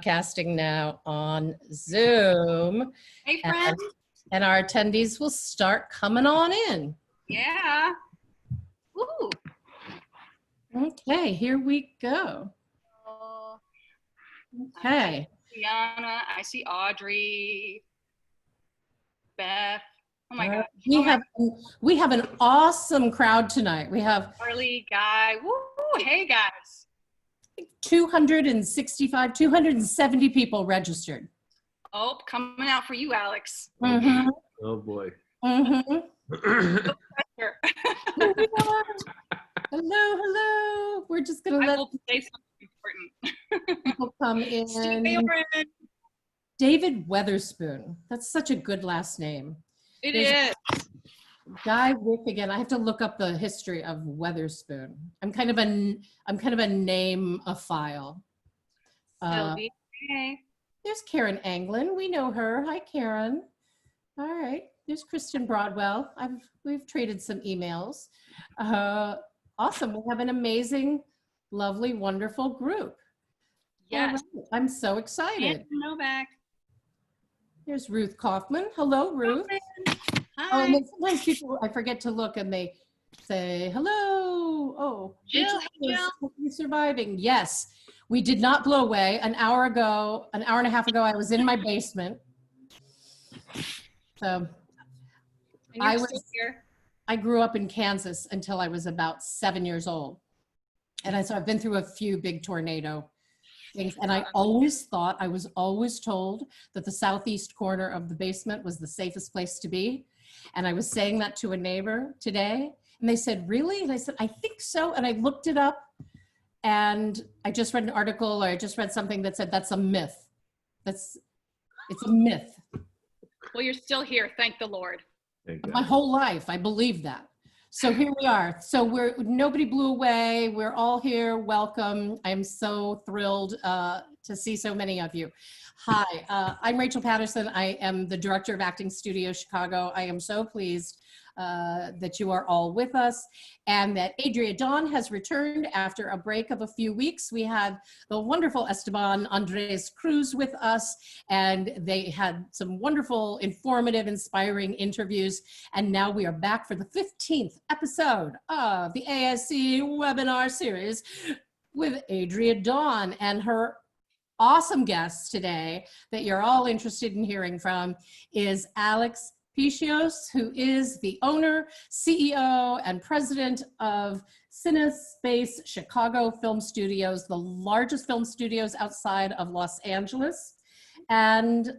Casting now on Zoom. Hey, friends. And our attendees will start coming on in. Yeah. Woo. Okay, here we go. Okay. Liana, I see Audrey, Beth. Oh my God. We have an awesome crowd tonight. We have Charlie, Guy. Woo. Hey, guys. 270 people registered. Oh, coming out for you, Alex. Mm-hmm. Oh boy. Mm-hmm. Hello. We're just gonna let say something important. people come in. David Weatherspoon. That's such a good last name. It is. Guy Wick again. I have to look up the history of Weatherspoon. I'm kind of a name-ophile. Sylvie. Hey. There's Karen Anglin. We know her. Hi, Karen. All right. There's Kristen Broadwell. We've traded some emails. Awesome. We have an amazing, lovely, wonderful group. Yes. Right. I'm so excited. Novak. There's Ruth Kaufman. Hello, Ruth. Hi. Oh, and then sometimes people, I forget to look and they say, hello. Oh, Jill. Hope you're surviving. Yes, we did not blow away. An hour and a half ago, I was in my basement. So I grew up in Kansas until I was about 7 years old. And so I've been through a few big tornado things. And I was always told that the southeast corner of the basement was the safest place to be. And I was saying that to a neighbor today. And they said, really? And I said, I think so. And I looked it up. And I just read an article, or I just read something that said that's a myth. It's a myth. Well, you're still here. Thank the Lord. My whole life, I believe that. So here we are. So nobody blew away. We're all here. Welcome. I'm so thrilled to see so many of you. Hi, I'm Rachel Patterson. I am the director of Acting Studio Chicago. I am so pleased that you are all with us, and that Adria Dawn has returned after a break of a few weeks. We had the wonderful Esteban Andres Cruz with us, and they had some wonderful, informative, inspiring interviews. And now we are back for the 15th episode of the ASC webinar series with Adria Dawn, and her awesome guest today that you're all interested in hearing from is Alex Pissios, who is the owner, CEO, and president of Cinespace Chicago Film Studios, the largest film studios outside of Los Angeles. And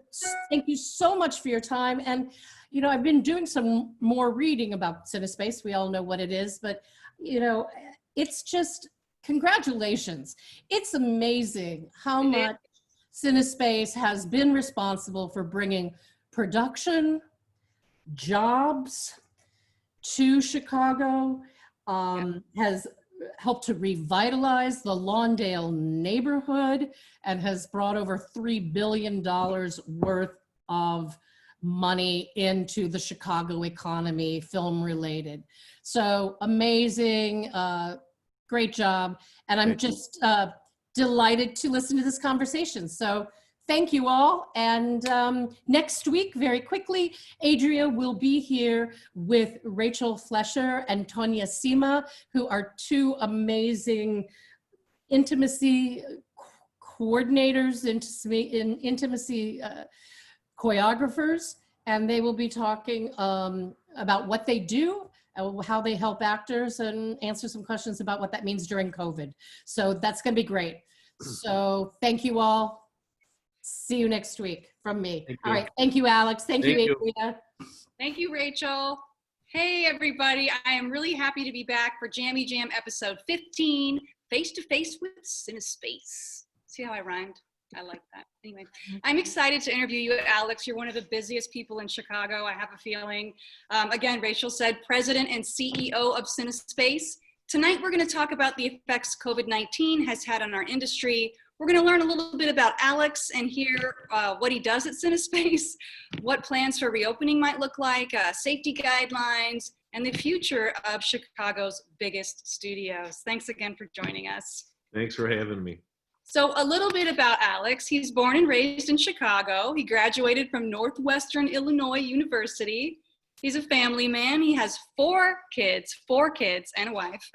thank you so much for your time. And, you know, I've been doing some more reading about Cinespace. We all know what it is, but, you know, it's just, congratulations. It's amazing how much Cinespace has been responsible for bringing production, jobs to Chicago, has helped to revitalize the Lawndale neighborhood, and has brought over $3 billion worth of money into the Chicago economy, film related. So amazing, great job. And I'm just delighted to listen to this conversation. So thank you all. And next week, very quickly, Adria will be here with Rachel Flesher and Tonya Sima, who are two amazing intimacy coordinators, intimacy choreographers. And they will be talking about what they do, how they help actors, and answer some questions about what that means during COVID. So that's gonna be great. So thank you all. See you next week from me. All right. Thank you, Alex. Thank you, Adria. Thank you, Rachel. Hey, everybody. I am really happy to be back for Jammy Jam episode 15, Face to Face with Cinespace. See how I rhymed? I like that. Anyway, I'm excited to interview you, Alex. You're one of the busiest people in Chicago, I have a feeling. Again, Rachel said, president and CEO of Cinespace. Tonight, we're going to talk about the effects COVID-19 has had on our industry. We're going to learn a little bit about Alex and hear what he does at Cinespace, what plans for reopening might look like, safety guidelines, and the future of Chicago's biggest studios. Thanks again for joining us. Thanks for having me. So a little bit about Alex. He's born and raised in Chicago. He graduated from Northwestern Illinois University. He's a family man. He has four kids and a wife.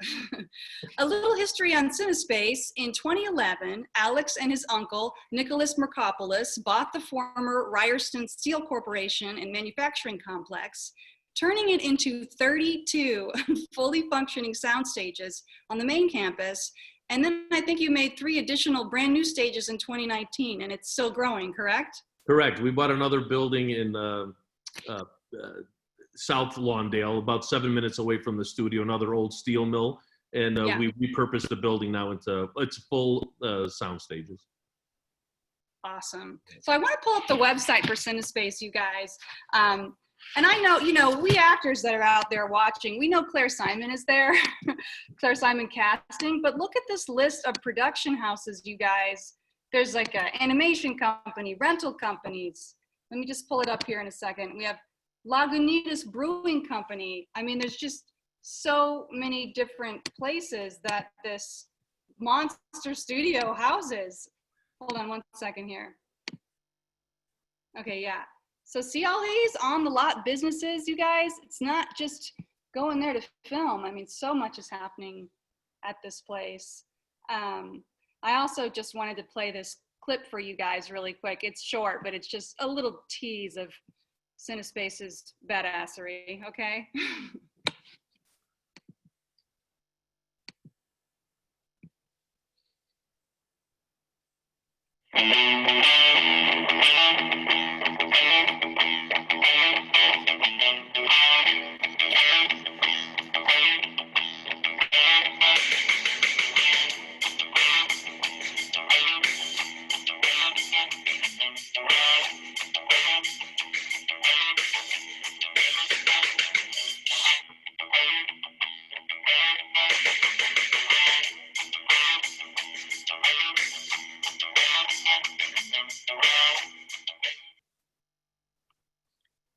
A little history on Cinespace. In 2011, Alex and his uncle, Nicholas Mercopoulos, bought the former Ryerson Steel Corporation and Manufacturing Complex, turning it into 32 fully functioning sound stages on the main campus. And then I think you made 3 additional brand new stages in 2019, and it's still growing, correct? Correct. We bought another building in South Lawndale, about 7 minutes away from the studio, another old steel mill. And we repurposed the building now into its full sound stages. Awesome. So I want to pull up the website for Cinespace, you guys. And I know, we actors that are out there watching, we know Claire Simon is there, Claire Simon Casting, but look at this list of production houses, you guys. There's like an animation company, rental companies. Let me just pull it up here in a second. We have Lagunitas Brewing Company. I mean, there's just so many different places that this monster studio houses. Hold on one second here. Okay, yeah. So see all these on the lot businesses, you guys? It's not just going there to film. I mean, so much is happening at this place. I also just wanted to play this clip for you guys really quick. It's short, but it's just a little tease of Cinespace's badassery, okay?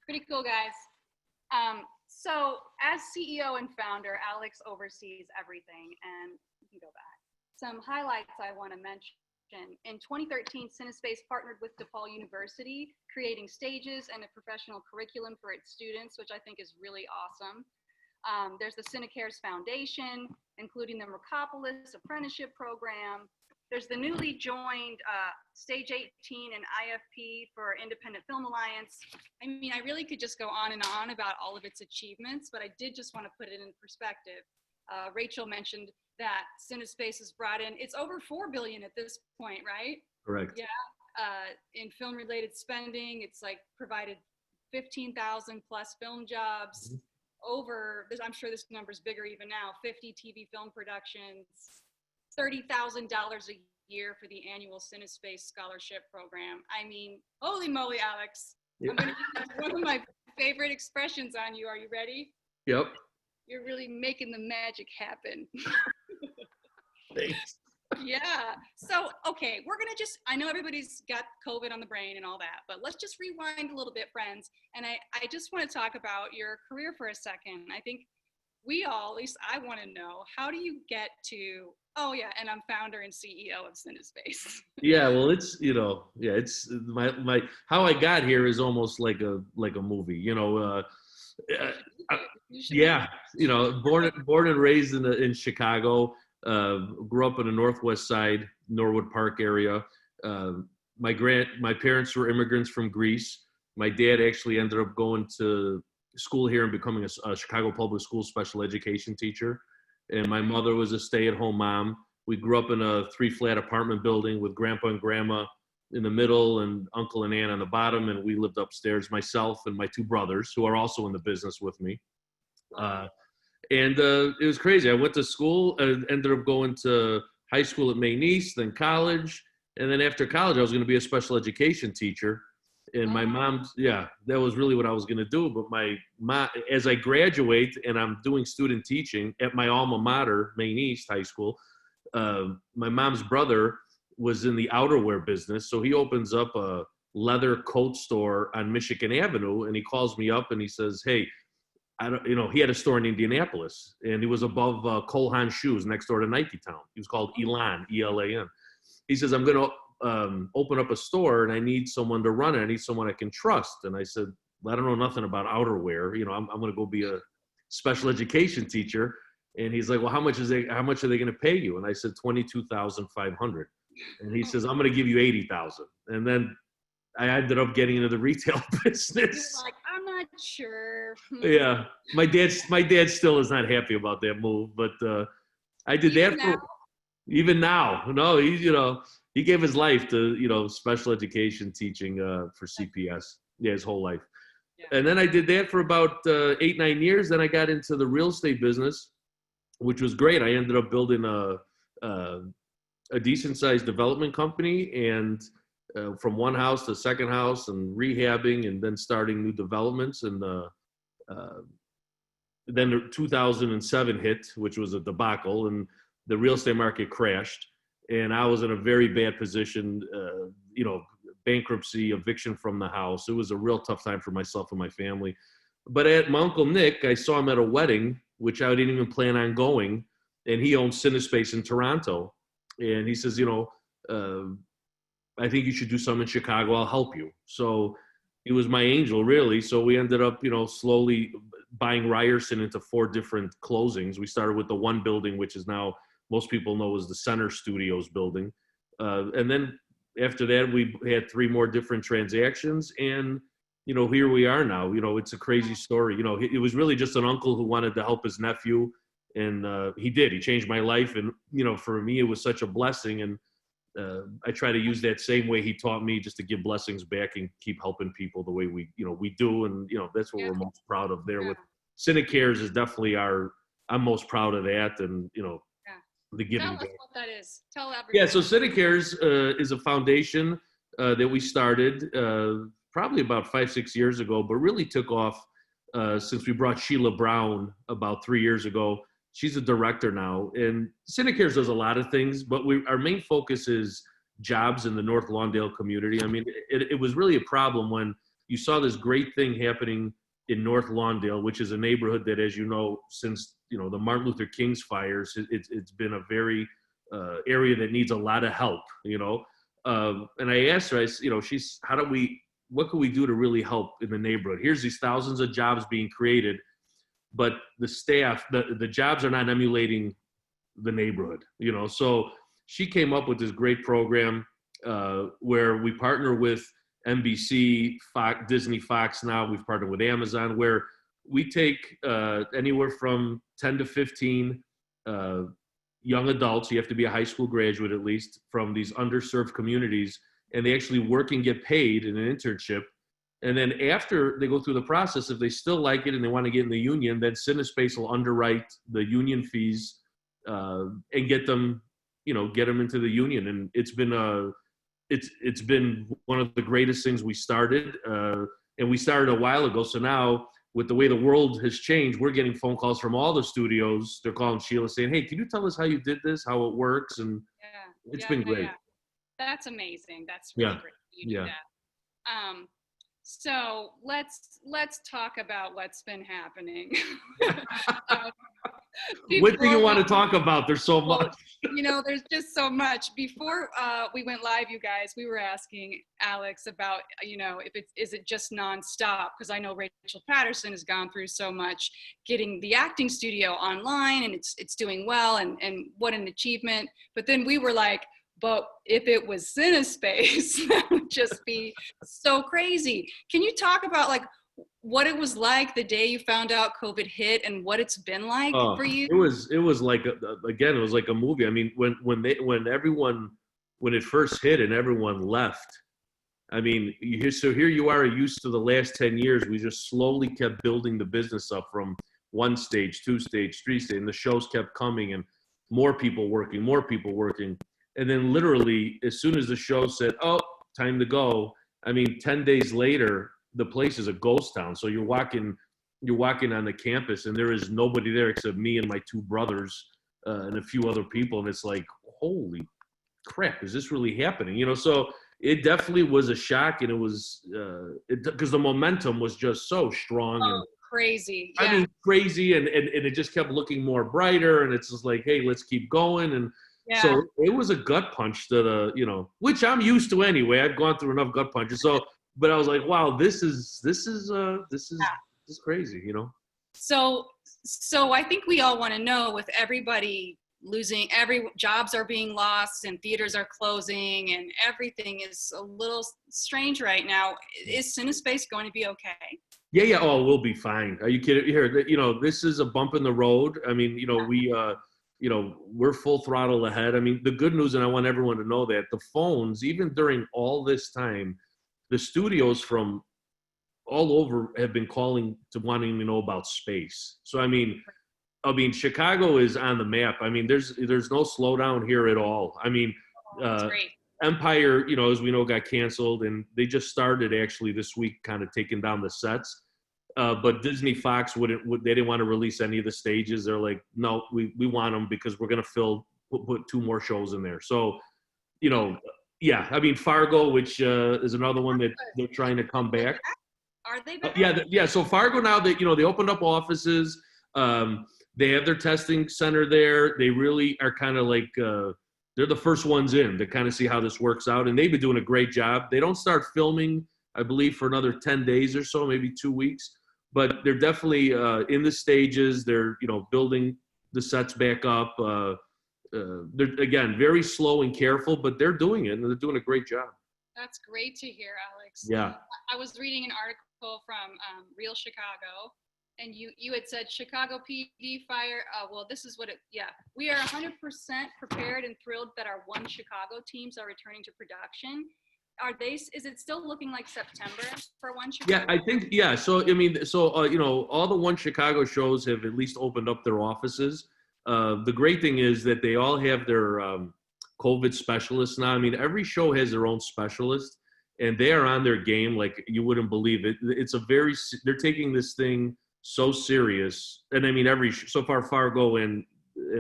Pretty cool, guys. So as CEO and founder, Alex oversees everything, and you can go back. Some highlights I want to mention. In 2013, Cinespace partnered with DePaul University, creating stages and a professional curriculum for its students, which I think is really awesome. There's the CineCares Foundation, including the Mercopoulos Apprenticeship Program. There's the newly joined Stage 18 and IFP for Independent Film Alliance. I mean, I really could just go on and on about all of its achievements, but I did just want to put it in perspective. Rachel mentioned that Cinespace has brought in, it's over $4 billion at this point, right? Correct. Yeah, in film-related spending, it's like provided 15,000 plus film jobs, over, I'm sure this number's bigger even now, 50 TV film productions, $30,000 a year for the annual Cinespace Scholarship Program. I mean, holy moly, Alex. Yeah. I'm gonna use one of my favorite expressions on you. Are you ready? Yep. You're really making the magic happen. Thanks. Yeah. So, okay, we're going to just, I know everybody's got COVID on the brain and all that, but let's just rewind a little bit, friends. And I just want to talk about your career for a second. I think we all, at least I want to know, how do you get to, oh yeah, and I'm founder and CEO of Cinespace. Yeah, well, it's, it's my how I got here is almost like a movie, born and raised in Chicago, grew up in the Northwest Side, Norwood Park area. My parents were immigrants from Greece. My dad actually ended up going to school here and becoming a Chicago public school special education teacher. And my mother was a stay-at-home mom. We grew up in a 3-flat apartment building with grandpa and grandma in the middle and uncle and aunt on the bottom. And we lived upstairs, myself and my 2 brothers, who are also in the business with me. It was crazy. I went to school and ended up going to high school at Maine East, then college. And then after college, I was going to be a special education teacher. And my mom, that was really what I was going to do. But my mom, as I graduate and I'm doing student teaching at my alma mater, Maine East High School, my mom's brother was in the outerwear business. So he opens up a leather coat store on Michigan Avenue. And he calls me up and he says, hey, he had a store in Indianapolis. And he was above Cole Haan Shoes next door to Nike Town. He was called Elan, E-L-A-N. he says, I'm going to open up a store and I need someone to run it. I need someone I can trust. And I said, well, I don't know nothing about outerwear. You know, I'm going to go be a special education teacher. And he's like, well, how much are they going to pay you? And I said, $22,500. And he says, I'm going to give you 80,000. And then I ended up getting into the retail business. You're like, I'm not sure. Yeah. My dad still is not happy about that move, but I did Even that for even now. No, he gave his life to, special education teaching for CPS. Yeah, his whole life. Yeah. And then I did that for about 8-9 years. Then I got into the real estate business, which was great. I ended up building a decent sized development company, and from one house to second house and rehabbing and then starting new developments. And then 2007 hit, which was a debacle, and the real estate market crashed. And I was in a very bad position, bankruptcy, eviction from the house. It was a real tough time for myself and my family. But at my Uncle Nick, I saw him at a wedding, which I didn't even plan on going. And he owns Cinespace in Toronto. And he says, I think you should do something in Chicago. I'll help you. So he was my angel, really. So we ended up, slowly buying Ryerson into 4 different closings. We started with the one building, which is now most people know as the Center Studios building. And then after that, we had 3 more different transactions. And, here we are now. It's a crazy story. It was really just an uncle who wanted to help his nephew. And he did. He changed my life. And, for me, it was such a blessing. And I try to use that same way he taught me, just to give blessings back and keep helping people the way we do. And, that's what we're most proud of there. With Cinecares is definitely I'm most proud of that. And, the giving Tell us back. what that is. Tell everyone. Yeah, so Cinecares is a foundation that we started probably about 5-6 years ago, but really took off since we brought Sheila Brown about 3 years ago. She's a director now, and Cinecares does a lot of things, but our main focus is jobs in the North Lawndale community. I mean, it was really a problem when you saw this great thing happening in North Lawndale, which is a neighborhood that, as you know, since the Martin Luther King's fires, it's been a very area that needs a lot of help. And I asked her, what can we do to really help in the neighborhood? Here's these thousands of jobs being created, but the staff, the jobs are not emulating the neighborhood. So she came up with this great program where we partner with NBC, Fox, Disney, Fox. Now we've partnered with Amazon, where we take anywhere from 10 to 15 young adults. You have to be a high school graduate at least, from these underserved communities, and they actually work and get paid in an internship. And then after they go through the process, if they still like it and they want to get in the union, then Cinespace will underwrite the union fees and get them into the union. And it's been one of the greatest things we started. And we started a while ago. So now, with the way the world has changed, we're getting phone calls from all the studios. They're calling Sheila saying, hey, can you tell us how you did this, how it works? And it's been great. Yeah. That's amazing. That's really great that you do that. So let's talk about what's been happening. What do you want to talk about? There's so much. There's just so much. Before we went live, you guys, we were asking Alex about, is it just nonstop? Because I know Rachel Patterson has gone through so much getting the acting studio online, and it's doing well, and what an achievement. But then we were like, but if it was Cinespace, that would just be so crazy. Can you talk about what it was like the day you found out COVID hit, and what it's been like for you? It was like it was like a movie. I mean, when it first hit and everyone left, I mean, here you are used to the last 10 years. We just slowly kept building the business up from 1 stage, 2 stage, 3 stage, and the shows kept coming, and more people working. And then literally, as soon as the show said, oh, time to go, I mean, 10 days later, the place is a ghost town. So you're walking on the campus, and there is nobody there except me and my 2 brothers and a few other people. And it's like, holy crap, is this really happening? So it definitely was a shock, and it was because the momentum was just so strong. And crazy. I mean, crazy. And it just kept looking more brighter. And it's just like, hey, let's keep going. And Yeah. So it was a gut punch that, which I'm used to anyway. I've gone through enough gut punches. So, but I was like, wow, this is crazy, So I think we all want to know, with everybody losing, jobs are being lost and theaters are closing and everything is a little strange right now. Is Cinespace going to be okay? Yeah. Oh, we'll be fine. Are you kidding? Here, this is a bump in the road. I mean, we're full throttle ahead. I mean, the good news, and I want everyone to know that the phones, even during all this time, the studios from all over have been calling to wanting to know about space. So, I mean, Chicago is on the map. I mean, there's no slowdown here at all. I mean, That's great. Empire, as we know, got canceled, and they just started actually this week, kind of taking down the sets. But Disney Fox they didn't want to release any of the stages. They're like, no, we want them because we're going to put 2 more shows in there. So, yeah, I mean, Fargo, which is another one that they're trying to come back. Are they back? Yeah. So Fargo now that, they opened up offices. They have their testing center there. They really are kind of like, they're the first ones in to kind of see how this works out. And they've been doing a great job. They don't start filming, I believe, for another 10 days or so, maybe 2 weeks. But they're definitely in the stages. They're, building the sets back up. They're, again, very slow and careful, but they're doing it, and they're doing a great job. That's great to hear, Alex. Yeah. I was reading an article from Real Chicago, and you had said Chicago PD fire. Well, this is what we are 100% prepared and thrilled that our One Chicago teams are returning to production. Is it still looking like September for One Chicago? Yeah, I think, yeah. So, I mean, all the One Chicago shows have at least opened up their offices. The great thing is that they all have their COVID specialists now. I mean, every show has their own specialist, and they are on their game like you wouldn't believe it. They're taking this thing so serious. And I mean, so far Fargo and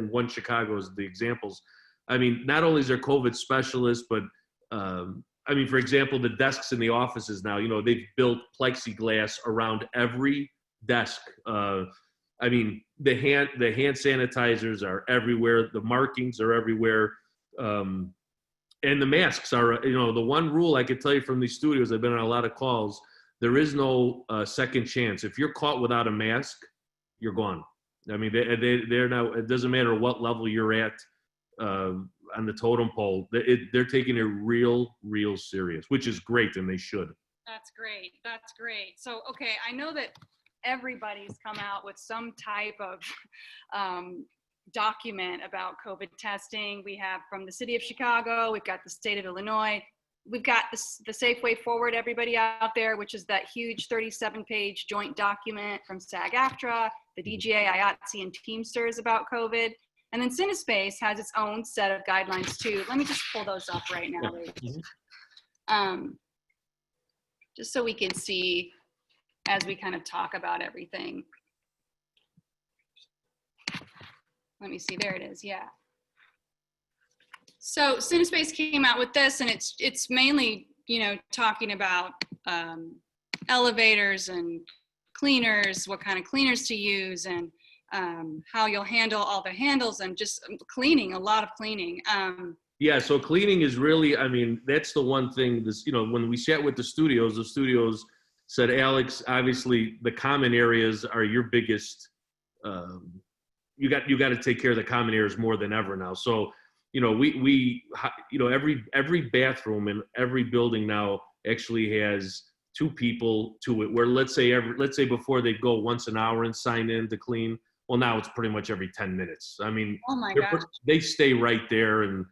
One Chicago is the examples. I mean, not only is there COVID specialists, but I mean, for example, the desks in the offices now, they've built plexiglass around every desk. I mean, the hand sanitizers are everywhere. The markings are everywhere. And the masks are, the one rule I could tell you from these studios, I've been on a lot of calls, there is no second chance. If you're caught without a mask, you're gone. I mean, they're now, it doesn't matter what level you're at on the totem pole, they're taking it real serious, which is great, and they should. That's great. So, okay, I know that everybody's come out with some type of document about COVID testing. We have from the city of Chicago, we've got the state of Illinois, we've got the Safe Way Forward, everybody out there, which is that huge 37-page joint document from SAG-AFTRA, the DGA, IATSE, and Teamsters about COVID. And then Cinespace has its own set of guidelines too. Let me just pull those up right now. Just so we can see as we kind of talk about everything. Let me see, there it is, yeah. So Cinespace came out with this, and it's mainly, talking about elevators and cleaners, what kind of cleaners to use, and how you'll handle all the handles, and just cleaning, a lot of cleaning. Yeah, so cleaning is really, I mean, that's the one thing, when we sat with the studios said, Alex, obviously the common areas are your biggest, you got to take care of the common areas more than ever now. So, every bathroom in every building now actually has 2 people to it, where let's say before they go once an hour and sign in to clean. Well, now it's pretty much every 10 minutes. I mean, oh my gosh, they stay right there. And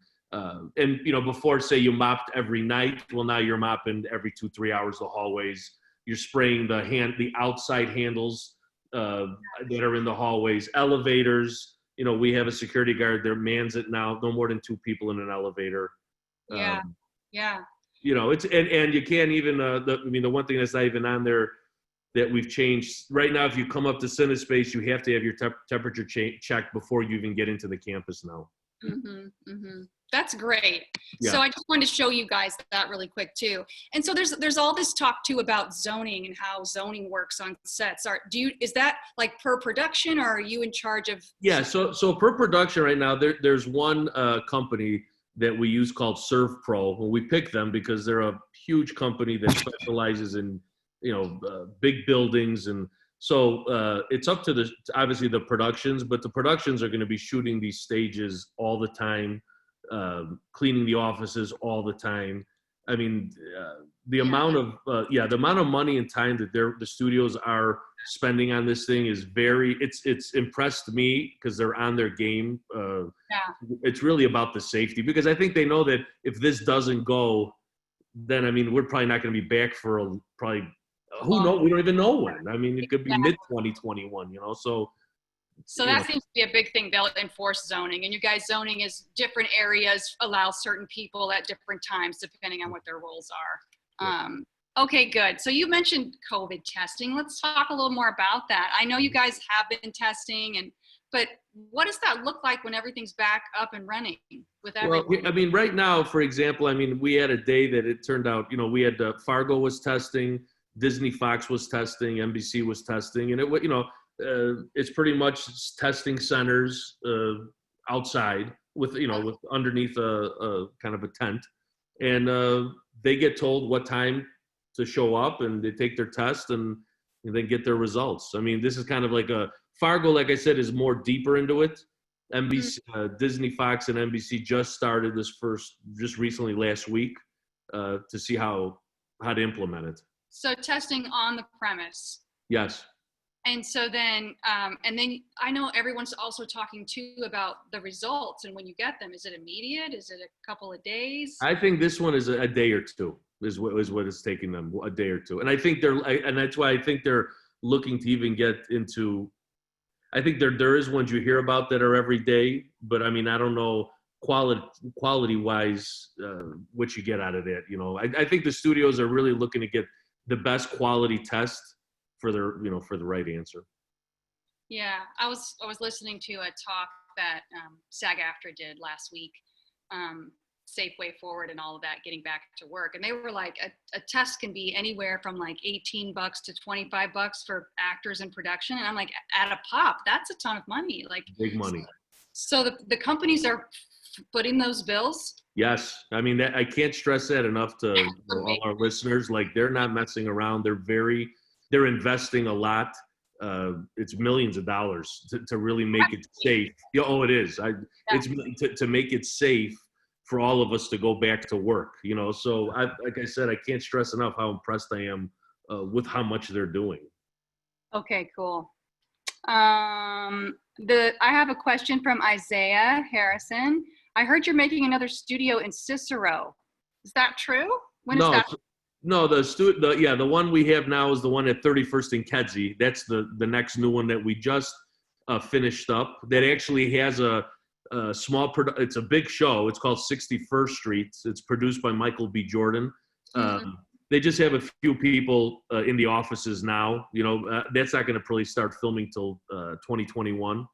before, say you mopped every night, well, now you're mopping every 2-3 hours the hallways. You're spraying the outside handles that are in the hallways, elevators. We have a security guard there mans it now. No more than 2 people in an elevator. Yeah. It's and you can't even. The one thing that's not even on there that we've changed right now. If you come up to Cinespace, you have to have your temperature checked before you even get into the campus now. That's great. Yeah. So I just wanted to show you guys that really quick too. And so there's all this talk too about zoning and how zoning works on sets. Is that like per production, or are you in charge of? Yeah. So per production right now, there's one company that we use called Serve Pro. Well, we pick them because they're a huge company that specializes in, big buildings. And so it's up to obviously the productions, but the productions are going to be shooting these stages all the time, cleaning the offices all the time. I mean, the amount of money and time that the studios are spending on this thing is it's impressed me because they're on their game. It's really about the safety, because I think they know that if this doesn't go, then, I mean, we're probably not going to be back for who knows? We don't even know when. I mean, it could be mid 2021, So that seems to be a big thing. They'll enforce zoning, and you guys, zoning is different areas allow certain people at different times depending on what their roles are. Okay, good. So you mentioned COVID testing. Let's talk a little more about that. I know you guys have been testing, but what does that look like when everything's back up and running with everyone? Well, I mean, right now, for example, I mean, we had a day that it turned out, we had Fargo was testing, Disney Fox was testing, NBC was testing, and it's pretty much testing centers outside with underneath a kind of a tent, and they get told what time to show up, and they take their test and then get their results. I mean, this is kind of like Fargo, like I said, is more deeper into it. NBC, Disney Fox and NBC just started this just recently last week to see how to implement it. So testing on the premise. Yes. And so then I know everyone's also talking too about the results and when you get them. Is it immediate? Is it a couple of days? I think this one is a day or two is what it's taking them, a day or two. And I think and that's why I think they're looking to even get into, I think there is ones you hear about that are every day, but I mean, I don't know quality wise what you get out of that. I think the studios are really looking to get the best quality test for the right answer. Yeah, I was listening to a talk that SAG-AFTRA did last week, Safe Way Forward and all of that, getting back to work, and they were like, a test can be anywhere from like $18 to $25 for actors in production, and I'm like, at a pop, that's a ton of money, like big money. So the companies are footing those bills. Yes, I mean I can't stress that enough to all our listeners. Like, they're not messing around. They're investing a lot. It's millions of dollars to really make it safe. It is. It's to make it safe for all of us to go back to work. So like I said, I can't stress enough how impressed I am with how much they're doing. Okay, cool. I have a question from Isaiah Harrison. I heard you're making another studio in Cicero. Is that true? When is that? No, the one we have now is the one at 31st and Kedzie. That's the next new one that we just finished up. That actually has a small it's a big show. It's called 61st Street. It's produced by Michael B. Jordan. They just have a few people in the offices now. That's not going to probably start filming till 2021.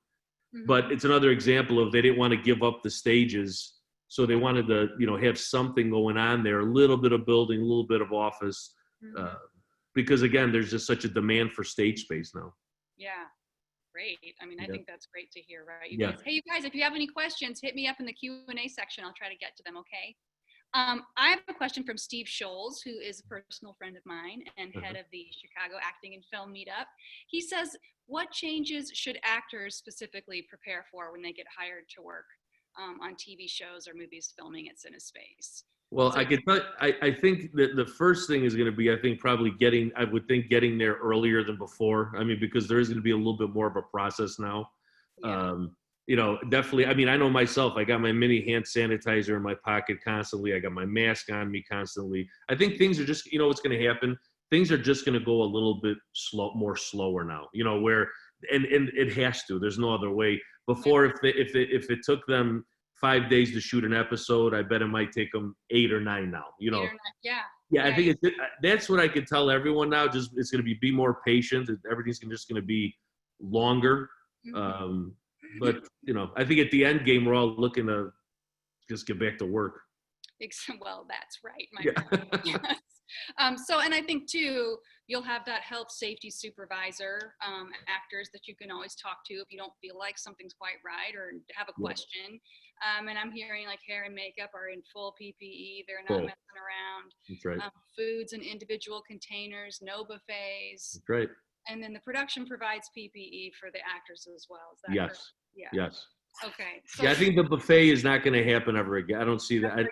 But it's another example of they didn't want to give up the stages. So they wanted to, have something going on there, a little bit of building, a little bit of office, because again, there's just such a demand for stage space now. Yeah, great. I mean, I think that's great to hear, right? Hey, you guys, if you have any questions, hit me up in the Q&A section. I'll try to get to them, okay? I have a question from Steve Scholes, who is a personal friend of mine and head of the Chicago Acting and Film Meetup. He says, what changes should actors specifically prepare for when they get hired to work on TV shows or movies filming at Cinespace? Well, I think that the first thing is going to be, I think, probably getting there earlier than before. I mean, because there is going to be a little bit more of a process now. Yeah. Definitely. I mean, I know myself, I got my mini hand sanitizer in my pocket constantly. I got my mask on me constantly. I think things are just, what's going to happen? Things are just going to go a little bit more slower now, where, and it has to, there's no other way. Before, if it took them 5 days to shoot an episode, I bet it might take them 8 or 9 now, Yeah, I think that's what I could tell everyone now. Just, it's going to be more patient. Everything's just going to be longer. But, I think at the end game, we're all looking to just get back to work. Well, that's right, my Yeah. friend. Yes. And I think too, you'll have that health safety supervisor, actors that you can always talk to if you don't feel like something's quite right or have a question. And I'm hearing like hair and makeup are in full PPE. They're not messing around. That's right. Foods in individual containers, no buffets. That's right. And then the production provides PPE for the actors as well. Is that Yes. correct? Yeah. Yes. Okay. So Yeah, I think the buffet is not going to happen ever again. I don't see that.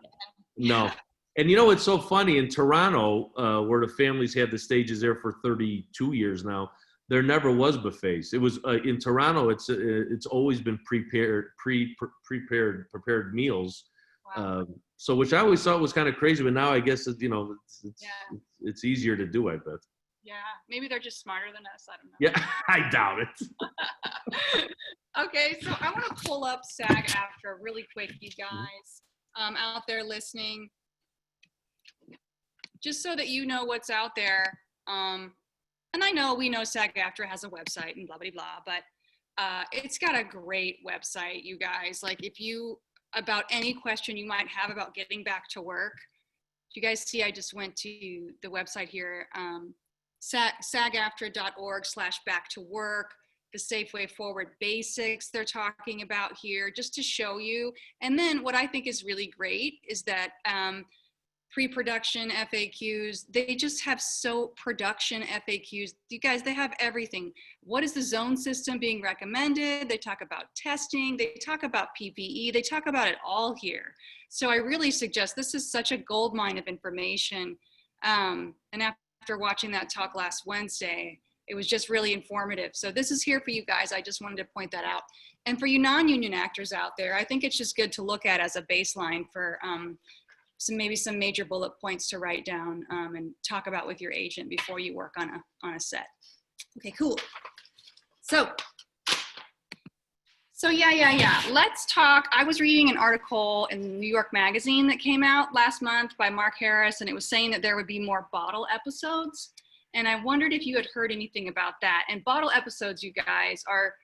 No. And it's so funny in Toronto, where the families had the stages there for 32 years now. There never was buffets. It was in Toronto. It's always been prepared meals. wow. So which I always thought was kind of crazy, but now I guess it's easier to do. I bet. Yeah, maybe they're just smarter than us. I don't know. Yeah, I doubt it. Okay, so I want to pull up SAG-AFTRA really quick, you guys out there listening, just so that you know what's out there. And we know SAG-AFTRA has a website and blah, blah, blah, but it's got a great website, you guys. Like about any question you might have about getting back to work. You guys see, I just went to the website here, sagaftra.org/back to work, the safe way forward basics they're talking about here, just to show you. And then what I think is really great is that pre-production FAQs, they just have production FAQs. You guys, they have everything. What is the zone system being recommended? They talk about testing. They talk about PPE. They talk about it all here. So I really suggest, this is such a gold mine of information. And after watching that talk last Wednesday, it was just really informative. So this is here for you guys. I just wanted to point that out. And for you non-union actors out there, I think it's just good to look at as a baseline for maybe some major bullet points to write down and talk about with your agent before you work on a set. Okay, cool. So yeah. Let's talk. I was reading an article in New York Magazine that came out last month by Mark Harris, and it was saying that there would be more bottle episodes. And I wondered if you had heard anything about that. And bottle episodes, you guys, are,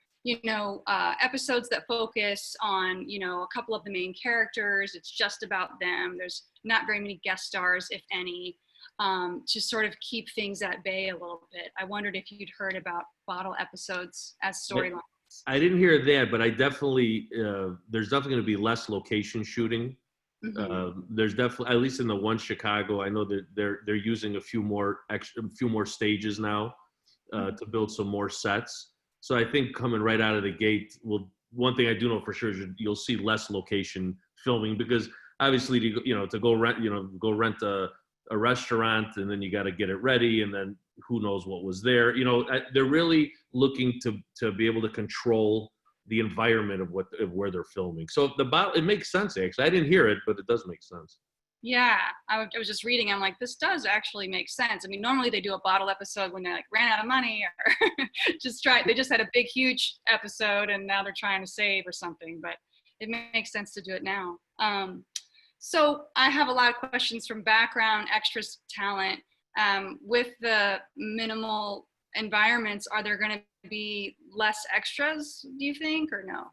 episodes that focus on, a couple of the main characters. It's just about them. There's not very many guest stars, if any, to sort of keep things at bay a little bit. I wondered if you'd heard about bottle episodes as storylines. I didn't hear that, but I definitely, there's definitely going to be less location shooting. Mm-hmm. There's definitely, at least in the one Chicago, I know that they're using a few more stages now to build some more sets. So I think coming right out of the gate, one thing I do know for sure is you'll see less location filming, because obviously to go rent a restaurant, and then you got to get it ready, and then who knows what was there. They're really looking to be able to control the environment of where they're filming. So it makes sense, actually. I didn't hear it, but it does make sense. Yeah, I was just reading. I'm like, this does actually make sense. I mean, normally they do a bottle episode when they ran out of money, or they just had a big, huge episode, and now they're trying to save or something. But it makes sense to do it now. So I have a lot of questions from background extras talent. With the minimal environments, are there going to be less extras, do you think, or no?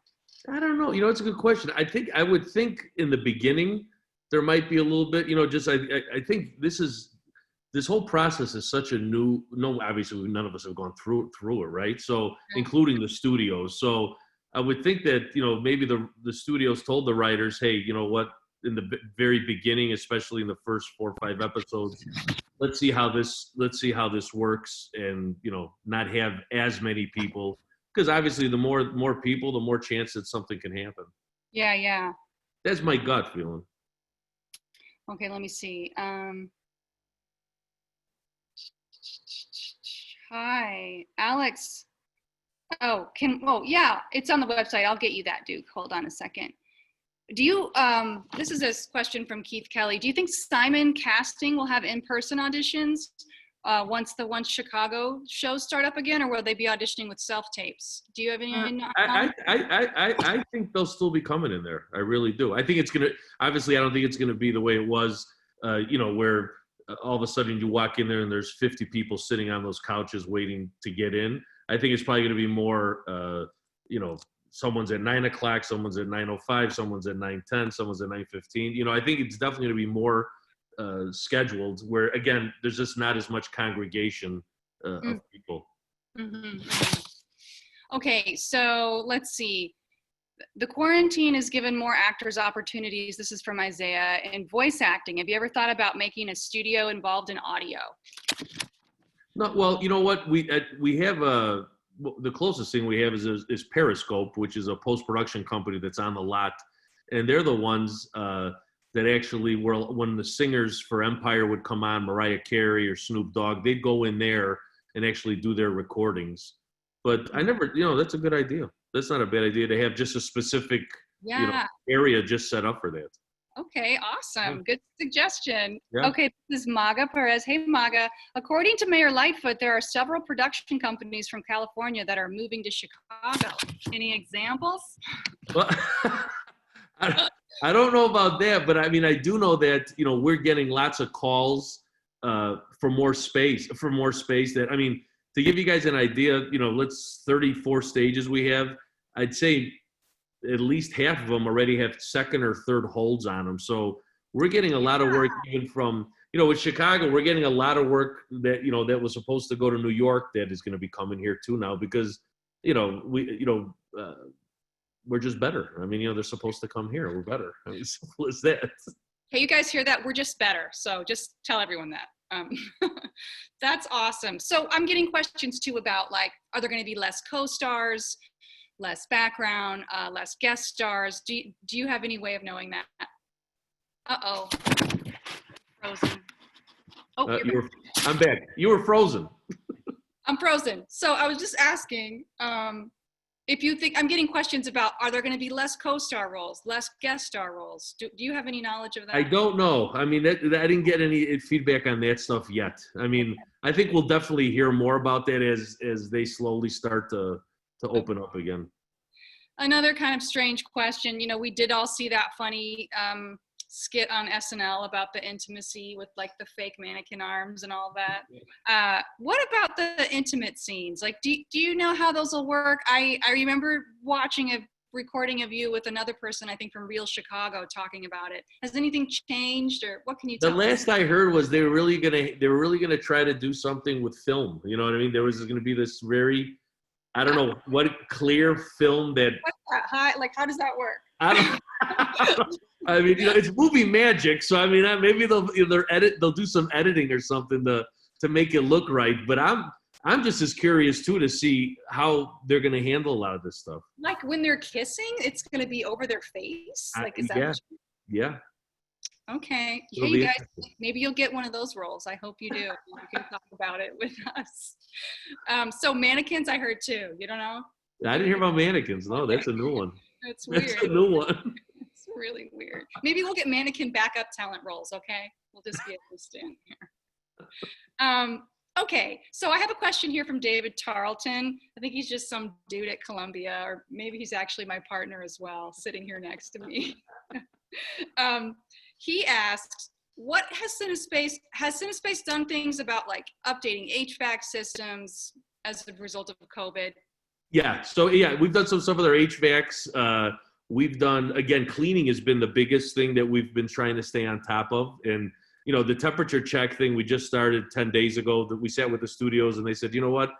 I don't know. It's a good question. I would think in the beginning there might be a little bit. I think this whole process is such a new. No, obviously none of us have gone through it, right? So including the studios. So I would think that maybe the studios told the writers, hey, you know what? In the very beginning, especially in the first 4 or 5 episodes, let's see how this works, and not have as many people, because obviously the more people, the more chance that something can happen. Yeah. That's my gut feeling. Okay, let me see. Hi, Alex. Yeah, it's on the website. I'll get you that, Duke. Hold on a second. Do you, this is a question from Keith Kelly. Do you think Simon Casting will have in-person auditions once the Chicago shows start up again, or will they be auditioning with self-tapes? Do you have any knowledge? I think they'll still be coming in there. I really do. I think it's going to, obviously I don't think it's going to be the way it was, where all of a sudden you walk in there and there's 50 people sitting on those couches waiting to get in. I think it's probably going to be more, someone's at 9 o'clock, someone's at 9:05, someone's at 9:10, someone's at 9:15. You know, I think it's definitely going to be more scheduled where, again, there's just not as much congregation of people. Mm-hmm. Okay, so let's see. The quarantine has given more actors opportunities. This is from Isaiah. In voice acting, have you ever thought about making a studio involved in audio? No, well, you know what? We have the closest thing we have is Periscope, which is a post-production company that's on the lot, and they're the ones that actually were, when the singers for Empire would come on, Mariah Carey or Snoop Dogg, they'd go in there and actually do their recordings. But I never, you know, that's a good idea. That's not a bad idea to have just a specific area just set up for that. Okay, awesome. Good suggestion. Yeah. Okay, this is Maga Perez. Hey, Maga. According to Mayor Lightfoot, there are several production companies from California that are moving to Chicago. Any examples? Well, I don't know about that, but I mean, I do know that, you know, we're getting lots of calls for more space, that, I mean, to give you guys an idea, you know, let's 34 stages we have. I'd say at least half of them already have second or third holds on them. So we're getting a lot of work even from, you know, with Chicago, we're getting a lot of work that, you know, that was supposed to go to New York that is going to be coming here too now because, you know, we're just better. I mean, you know, they're supposed to come here. We're better. I mean, simple as that. Hey, you guys hear that? We're just better. So just tell everyone that. That's awesome. So I'm getting questions too about, like, are there going to be less co-stars, less background, less guest stars? Do you have any way of knowing that? Uh-oh. Frozen. Oh, I'm back. You were frozen. I'm frozen. So I was just asking, if you think, I'm getting questions about, are there going to be less co-star roles, less guest star roles? Do you have any knowledge of that? I don't know. I mean, I didn't get any feedback on that stuff yet. I mean, I think we'll definitely hear more about that as they slowly start to open up again. Another kind of strange question. You know, we did all see that funny skit on SNL about the intimacy with, like, the fake mannequin arms and all that. What about the intimate scenes? Like, do you know how those will work? I remember watching a recording of you with another person, I think from Real Chicago, talking about it. Has anything changed, or what can you tell us? The last I heard was they were really gonna try to do something with film. You know what I mean? There was gonna be this very, I don't know what, clear film that. What's that? How does that work? I mean, you know, it's movie magic, so I mean, maybe they'll do some editing or something to make it look right. But I'm just as curious too to see how they're going to handle a lot of this stuff. Like when they're kissing, it's going to be over their face. Like, is that? Yeah. Okay. Hey, you guys, maybe you'll get one of those roles. I hope you do. You can talk about it with us. So mannequins, I heard too. You don't know? I didn't hear about mannequins. No, that's a new one. That's weird. That's a new one. It's really weird. Maybe we'll get mannequin backup talent roles, okay? We'll just be able to stand here. Okay, so I have a question here from David Tarleton. I think he's just some dude at Columbia, or maybe he's actually my partner as well, sitting here next to me. He asks, what has Cinespace done things about, like, updating HVAC systems as a result of COVID? Yeah, so yeah, we've done some stuff with our HVACs. We've done, again, cleaning has been the biggest thing that we've been trying to stay on top of. And, you know, the temperature check thing we just started 10 days ago, that we sat with the studios and they said, you know what,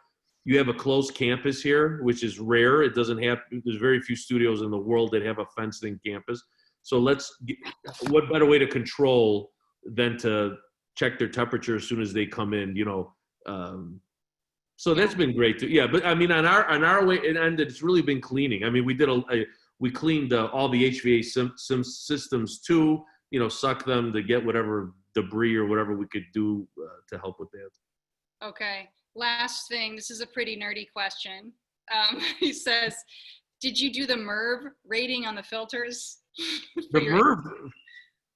you have a closed campus here, which is rare. It doesn't have, there's very few studios in the world that have a fenced-in campus. So what better way to control than to check their temperature as soon as they come in, you know. So that's been great too. Yeah, but I mean, on our way, and it's really been cleaning. I mean, we cleaned all the HVAC systems too, you know, suck them to get whatever debris or whatever we could do to help with that. Okay, last thing. This is a pretty nerdy question. He says, did you do the MERV rating on the filters? The MERV?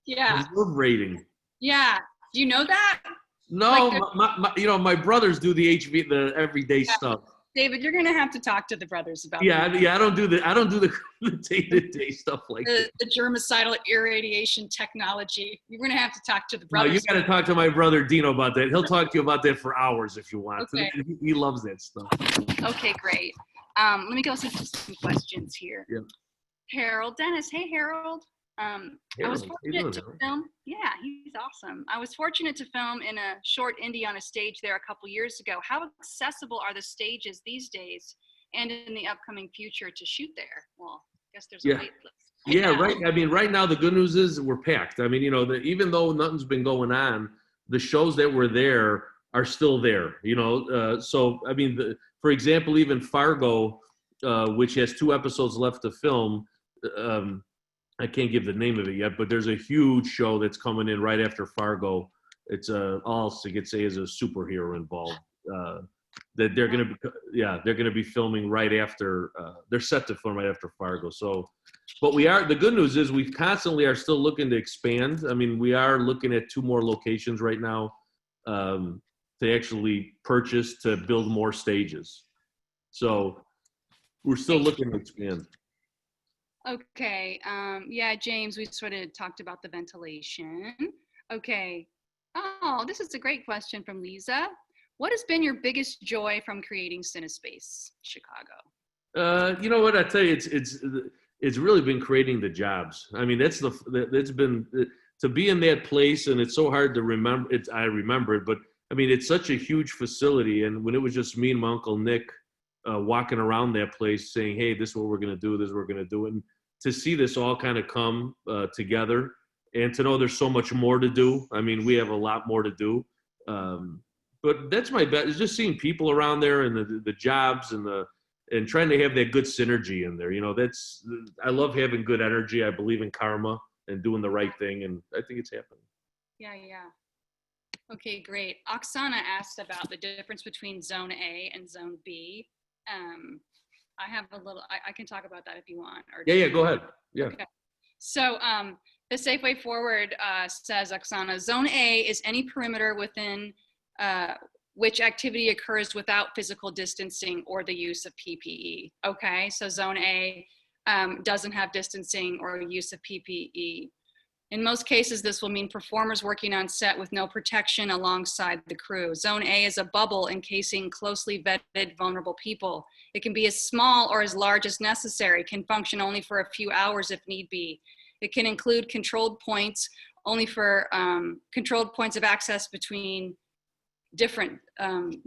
Yeah. The MERV rating. Yeah. Do you know that? No, like my brothers do the everyday stuff. David, you're gonna have to talk to the brothers about that. Yeah, I don't do the day-to-day stuff like that. The germicidal irradiation technology. You're gonna have to talk to the brothers. No, you got to talk to my brother Dino about that. He'll talk to you about that for hours if you want. Okay. He loves that stuff. Okay, great. Let me go see some questions here. Yeah. Harold Dennis. Hey, Harold. I was Harold, how you fortunate doing, to Harold? film. Yeah, he's awesome. I was fortunate to film in a short indie on a stage there a couple years ago. How accessible are the stages these days and in the upcoming future to shoot there? Well, I guess there's a Yeah. wait list. Yeah, now. right. I mean, right now the good news is we're packed. I mean, even though nothing's been going on, the shows that were there are still there. So I mean, for example, even Fargo, which has 2 episodes left to film. I can't give the name of it yet, but there's a huge show that's coming in right after Fargo. It's all I could say is a superhero involved. That they're gonna be filming right after. They're set to film right after Fargo. So, but the good news is we constantly are still looking to expand. I mean, we are looking at 2 more locations right now to actually purchase to build more stages. So we're still looking to expand. Okay. Yeah, James, we sort of talked about the ventilation. Okay. Oh, this is a great question from Lisa. What has been your biggest joy from creating Cinespace Chicago? You know what I tell you, it's really been creating the jobs. I mean, that's been to be in that place, and it's so hard to remember. I remember it, but I mean, it's such a huge facility, and when it was just me and my Uncle Nick walking around that place, saying, "Hey, this is what we're gonna do. This is what we're gonna do," and to see this all kind of come together, and to know there's so much more to do. I mean, we have a lot more to do. But that's my bet, is just seeing people around there and the jobs and trying to have that good synergy in there. I love having good energy. I believe in karma and doing the right thing, and I think it's happening. Yeah. Okay, great. Oksana asked about the difference between Zone A and Zone B. I have a little, I can talk about that if you want. Yeah, go ahead. Yeah. Okay. So the safe way forward says, Oksana, Zone A is any perimeter within which activity occurs without physical distancing or the use of PPE. Okay, so Zone A doesn't have distancing or use of PPE. In most cases, this will mean performers working on set with no protection alongside the crew. Zone A is a bubble encasing closely vetted, vulnerable people. It can be as small or as large as necessary, can function only for a few hours if need be. It can include controlled points, only for controlled points of access between different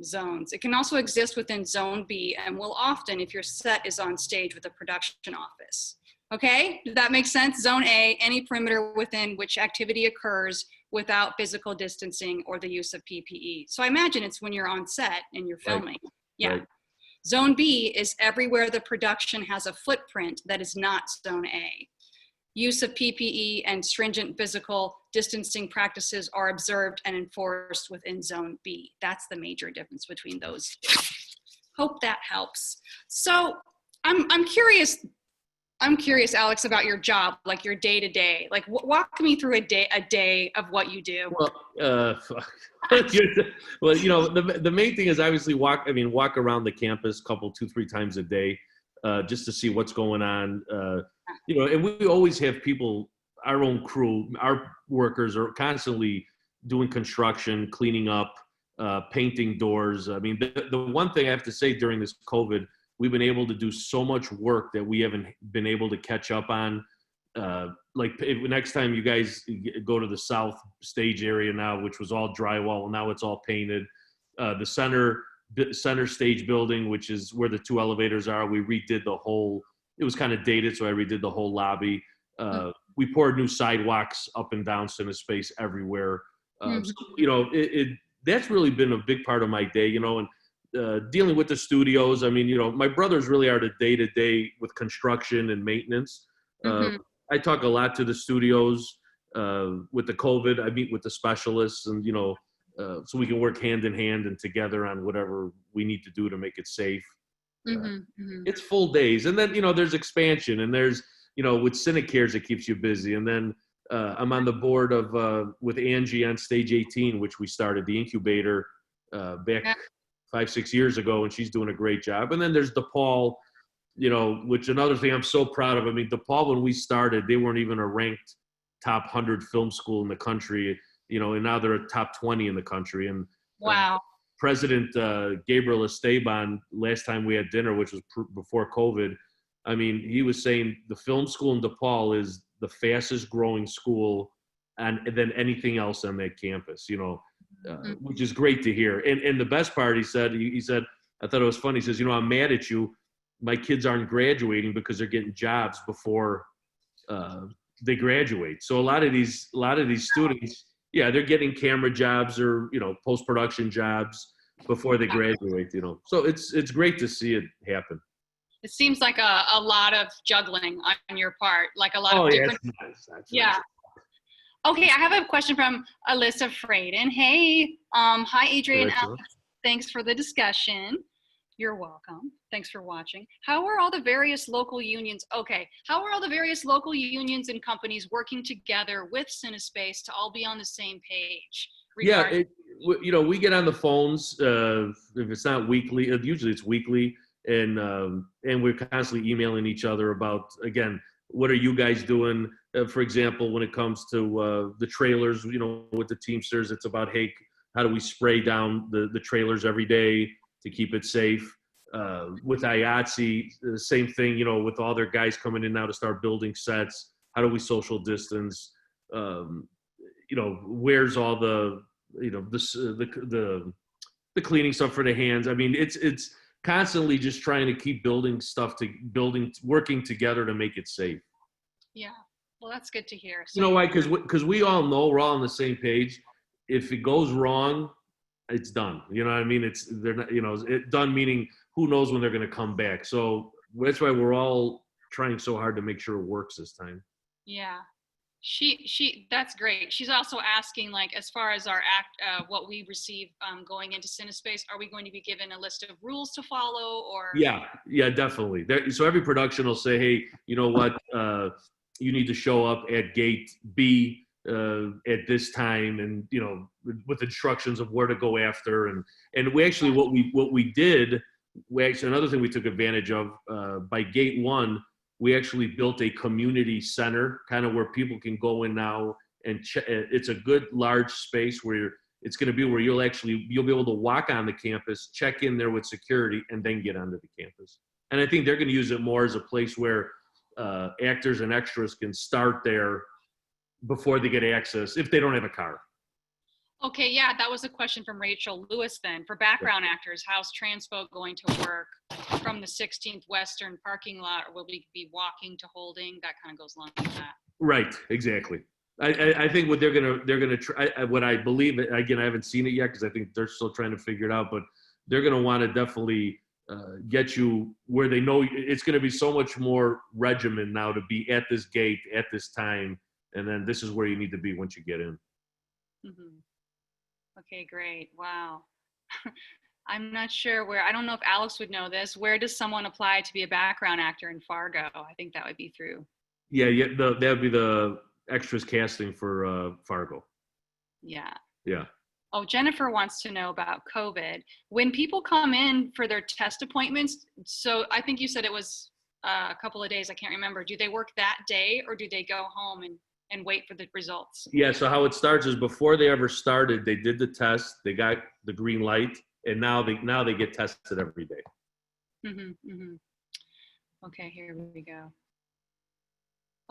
zones. It can also exist within Zone B and will often if your set is on stage with a production office. Okay, does that make sense? Zone A, any perimeter within which activity occurs without physical distancing or the use of PPE. So I imagine it's when you're on set and you're filming. Right. Yeah. Right. Zone B is everywhere the production has a footprint that is not Zone A. Use of PPE and stringent physical distancing practices are observed and enforced within Zone B. That's the major difference between those two. Hope that helps. So I'm curious, Alex, about your job, like your day to day. Like, walk me through a day of what you do. Well, the main thing is obviously walk around the campus 2-3 times a day, just to see what's going on. And we always have people, our own crew, our workers are constantly doing construction, cleaning up, painting doors. I mean, the one thing I have to say during this COVID, we've been able to do so much work that we haven't been able to catch up on. Next time you guys go to the south stage area now, which was all drywall, and now it's all painted. The center stage building, which is where the 2 elevators are, we redid the whole. It was kind of dated, so I redid the whole lobby. We poured new sidewalks up and down Cinespace everywhere. That's really been a big part of my day, and dealing with the studios. I mean, my brothers really are the day-to-day with construction and maintenance. I talk a lot to the studios with the COVID. I meet with the specialists and, so we can work hand in hand and together on whatever we need to do to make it safe. It's full days. And then, there's expansion and there's, with Cinecares, it keeps you busy. And then I'm on the board of with Angie on Stage 18, which we started the incubator back 5-6 years ago, and she's doing a great job. And then there's DePaul, which another thing I'm so proud of. I mean, DePaul, when we started, they weren't even a ranked top 100 film school in the country, and now they're a top 20 in the country. And wow. President Gabriel Esteban, last time we had dinner, which was before COVID, I mean, he was saying the film school in DePaul is the fastest growing school than anything else on that campus, which is great to hear. And the best part, he said, I thought it was funny. He says, I'm mad at you. My kids aren't graduating because they're getting jobs before they graduate. So a lot of these students, they're getting camera jobs or, post-production jobs before they graduate, So it's great to see it happen. It seems like a lot of juggling on your part, like a lot of different. Yeah. Okay, I have a question from Alyssa Fraden. Hey, hi Adria and Alex. Thanks for the discussion. You're welcome. Thanks for watching. How are all the various local unions? Okay, how are all the various local unions and companies working together with Cinespace to all be on the same page? Yeah, we get on the phones. If it's not weekly, usually it's weekly. And we're constantly emailing each other about, again, what are you guys doing? For example, when it comes to the trailers, with the Teamsters, it's about, hey, how do we spray down the trailers every day to keep it safe? With IATSE, the same thing, with all their guys coming in now to start building sets. How do we social distance? Where's all the cleaning stuff for the hands? I mean, it's constantly just trying to keep working together to make it safe. Yeah, well, that's good to hear. So, you know why? Because we all know we're all on the same page. If it goes wrong, it's done. You know what I mean? They're not. It done meaning who knows when they're going to come back. So that's why we're all trying so hard to make sure it works this time. Yeah. She that's great. She's also asking, like, as far as our what we receive going into Cinespace, are we going to be given a list of rules to follow, or? Yeah, definitely. So every production will say, hey, you know what, you need to show up at gate B at this time, and with instructions of where to go after, and we actually what we did, another thing we took advantage of by gate 1. We actually built a community center, kind of where people can go in now and it's a good large space where it's going to be where you'll be able to walk on the campus, check in there with security, and then get onto the campus. And I think they're going to use it more as a place where actors and extras can start there before they get access if they don't have a car. Okay, yeah, that was a question from Rachel Lewis then. For background actors, how's Transpo going to work from the 16th Western parking lot, or will we be walking to Holding? That kind of goes along with that. Right, exactly. I think what they're gonna try, what I believe, again, I haven't seen it yet because I think they're still trying to figure it out, but they're gonna want to definitely get you where they know it's gonna be so much more regimen now to be at this gate at this time, and then this is where you need to be once you get in. Mm-hmm. Okay, great. Wow. I'm not sure I don't know if Alex would know this. Where does someone apply to be a background actor in Fargo? I think that would be through. Yeah, that would be the extras casting for Fargo. Yeah. Yeah. Oh, Jennifer wants to know about COVID. When people come in for their test appointments, so I think you said it was a couple of days, I can't remember. Do they work that day, or do they go home and wait for the results? Yeah, so how it starts is before they ever started, they did the test, they got the green light, and now they get tested every day. Mm-hmm, mm-hmm. Okay, here we go.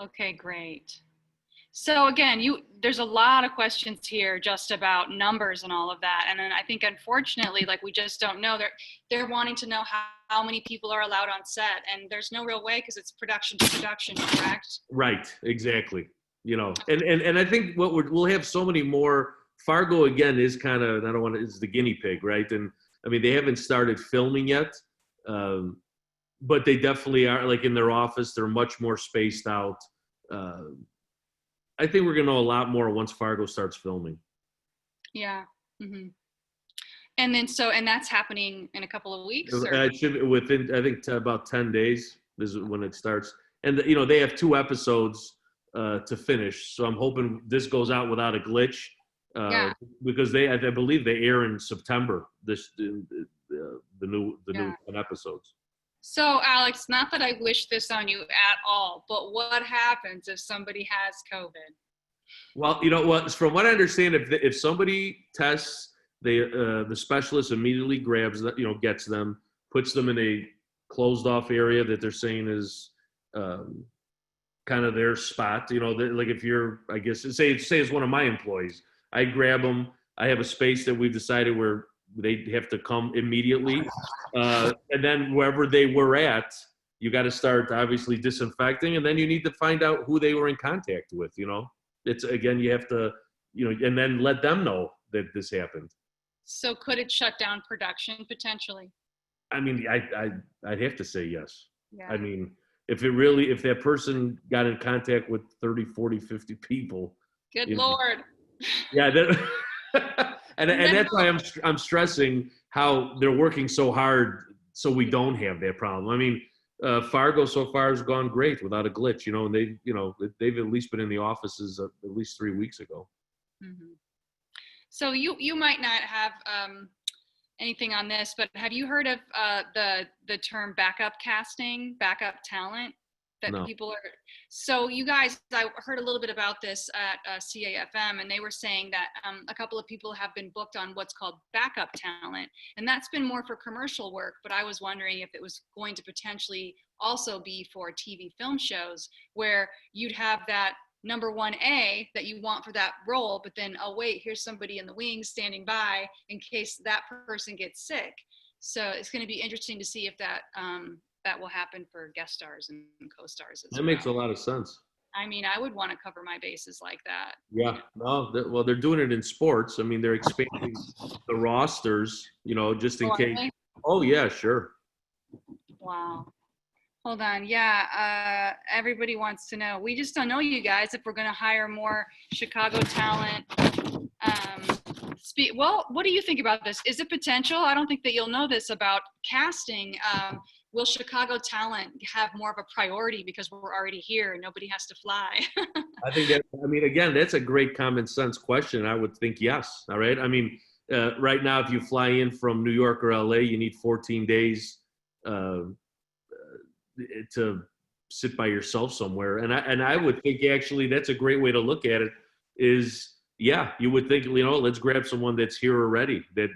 Okay, great. So again, there's a lot of questions here just about numbers and all of that. And then I think, unfortunately, like, we just don't know. They're wanting to know how many people are allowed on set, and there's no real way because it's production to production, correct? Right, exactly. And I think we'll have so many more. Fargo again is kind of, is the guinea pig, right? And I mean, they haven't started filming yet, but they definitely are, like, in their office. They're much more spaced out. I think we're gonna know a lot more once Fargo starts filming. Yeah. Mm-hmm. And then and that's happening in a couple of weeks? It should be within, I think, about 10 days is when it starts. And they have 2 episodes to finish, so I'm hoping this goes out without a glitch, because I believe they air in September, the new 10 episodes. So Alex, not that I wish this on you at all, but what happens if somebody has COVID? Well, from what I understand, if somebody tests the specialist immediately grabs that, gets them, puts them in a closed off area that they're saying is kind of their spot. Like if you're, I guess, say it's one of my employees, I grab them. I have a space that we've decided where they have to come immediately. And then wherever they were at, you got to start obviously disinfecting, and then you need to find out who they were in contact with. It's, again, you have to, and then let them know that this happened. So could it shut down production potentially? I mean, I'd have to say yes. Yeah. I mean, if that person got in contact with 30, 40, 50 people. Good Lord. Yeah. And that's why I'm stressing how they're working so hard so we don't have that problem. I mean, Fargo so far has gone great without a glitch, and they've at least been in the offices at least 3 weeks ago. Mm-hmm. So you might not have anything on this, but have you heard of the term backup casting, backup talent? That No. People are. So you guys, I heard a little bit about this at CAFM, and they were saying that a couple of people have been booked on what's called backup talent, and that's been more for commercial work. But I was wondering if it was going to potentially also be for TV film shows, where you'd have that number 1A that you want for that role, but then, oh wait, here's somebody in the wings standing by in case that person gets sick. So it's going to be interesting to see if that will happen for guest stars and co-stars as well. That makes a lot of sense. I mean, I would want to cover my bases like that. Yeah. No, well, they're doing it in sports. I mean, they're expanding the rosters, just in case. Really? Oh, yeah, sure. Wow. Hold on. Yeah. Everybody wants to know. We just don't know, you guys, if we're going to hire more Chicago talent. Well, what do you think about this? Is it potential? I don't think that you'll know this about casting. Will Chicago talent have more of a priority because we're already here and nobody has to fly? I think again, that's a great common sense question. I would think yes. All right. I mean, right now, if you fly in from New York or LA, you need 14 days to sit by yourself somewhere. And I would think actually that's a great way to look at it is, yeah, you would think, let's grab someone that's here already that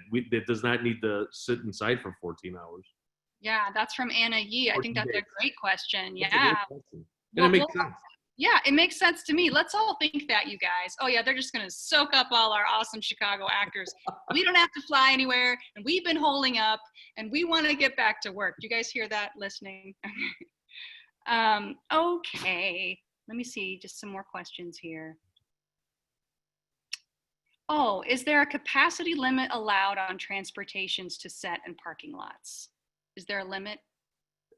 does not need to sit inside for 14 hours. Yeah, that's from Anna Yee. I think that's a great question. Yeah. And it makes sense. Yeah, it makes sense to me. Let's all think that, you guys. Oh yeah, they're just going to soak up all our awesome Chicago actors. We don't have to fly anywhere, and we've been holding up, and we want to get back to work. Do you guys hear that listening? Okay, let me see, just some more questions here. Oh, is there a capacity limit allowed on transportations to set and parking lots? Is there a limit?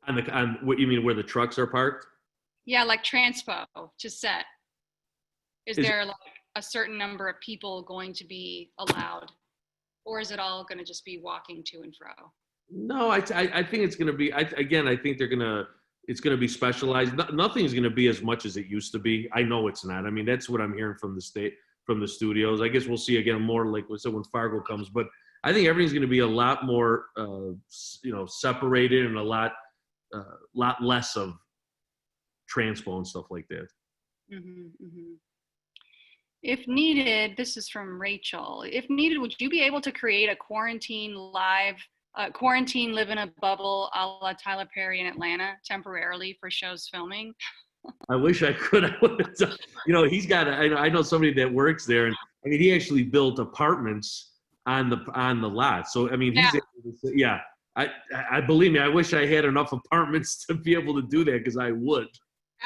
On what you mean, where the trucks are parked? Yeah, like transpo to set. Is there like a certain number of people going to be allowed? Or is it all going to just be walking to and fro? No, I think it's going to be, I think it's going to be specialized. Nothing's going to be as much as it used to be. I know it's not. I mean, that's what I'm hearing from the studios. I guess we'll see again more like when Fargo comes, but I think everything's going to be a lot more, separated and a lot less of transpo and stuff like that. Mm-hmm, mm-hmm. If needed, this is from Rachel. If needed, would you be able to create a quarantine live, live in a bubble a la Tyler Perry in Atlanta temporarily for shows filming? I wish I could. I would have done, he's got. I know somebody that works there, and I mean, he actually built apartments on the lot. So I mean, yeah. I believe me. I wish I had enough apartments to be able to do that because I would.